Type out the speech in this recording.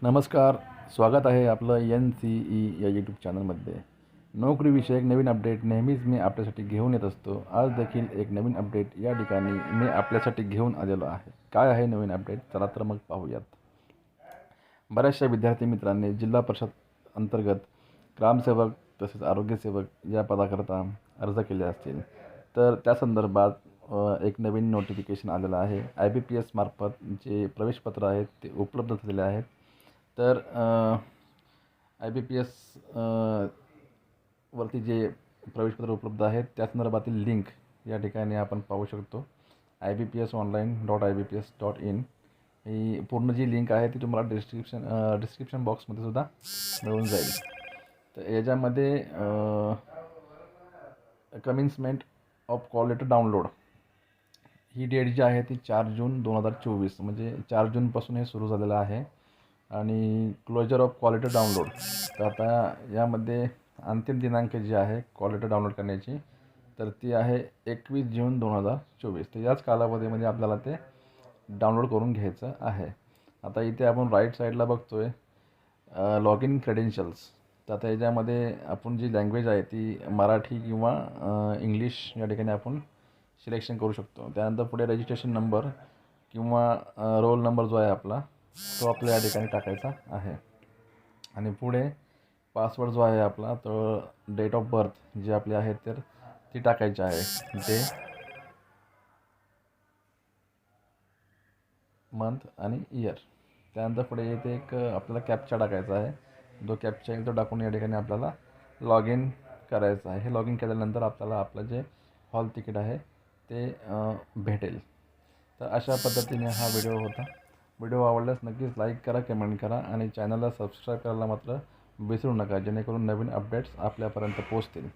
नमस्कार. स्वागत आहे आपलं NCE या यूट्यूब चॅनलमध्ये. नोकरीविषयक नवीन अपडेट नेहमीच मी आपल्यासाठी घेऊन येत असतो. आज देखील एक नवीन अपडेट या ठिकाणी मी आपल्यासाठी घेऊन आलेलो आहे. काय आहे नवीन अपडेट? चला तर मग पाहूयात. बऱ्याचशा विद्यार्थी मित्रांनी जिल्हा परिषद अंतर्गत ग्रामसेवक तसेच आरोग्यसेवक या पदाकरता अर्ज केले असतील. तर त्या संदर्भात एक नवीन नोटिफिकेशन आलेलं आहे. IBPS मार्फत जे प्रवेशपत्र आहेत ते उपलब्ध झालेले आहेत. तर IBPS वरती जे प्रवेशपत्र उपलब्ध आहेत त्या संदर्भातील लिंक या ठिकाणी आपण पाहू शकतो. ibpsonline.ibps.in ही पूर्ण जी लिंक आहे ती तुम्हाला डिस्क्रिप्शन बॉक्समध्ये सुद्धा मिळून जाईल. तर याच्यामध्ये commencement of call letter download ही डेट जी आहे ती 4 जून 2024 म्हणजे 4 जूनपासून हे सुरू झालेलं आहे. आणि closure of call letter download, तर आता यामध्ये अंतिम दिनांक जी आहे कॉल लेटर डाउनलोड करण्याची तर ती आहे 21 जून 2024. तर याच कालावधीमध्ये आपल्याला ते डाउनलोड करून घ्यायचं आहे. आता इथे आपण राईट साईडला बघतोय लॉग इन क्रेडेन्शियल्स. तर आता याच्यामध्ये आपण जी लँग्वेज आहे ती मराठी किंवा इंग्लिश या ठिकाणी आपण सिलेक्शन करू शकतो. त्यानंतर पुढे रजिस्ट्रेशन नंबर किंवा रोल नंबर जो आहे आपला तो आपल्या या ठिकाणी टाकायचा आहे. आणि पुढे पासवर्ड जो आहे आपला तो डेट ऑफ बर्थ जी आपली आहे तर ती टाकायची आहे. डे, मंथ आणि इयर. त्यानंतर पुढे येथे एक आपल्याला कॅप्चा टाकायचा आहे. जो कॅप्चा आहे तो टाकून या ठिकाणी आपल्याला लॉग इन करायचं आहे. हे लॉग इन केल्यानंतर आपल्याला आपलं जे हॉल तिकीट आहे ते भेटेल. तर अशा पद्धतीने हा व्हिडिओ होता. व्हिडिओ आवडल्यास नक्कीच लाईक करा, कमेंट करा आणि चॅनलला सबस्क्राईब करायला मात्र विसरू नका, जेणेकरून नवीन अपडेट्स आपल्यापर्यंत पोहोचतील.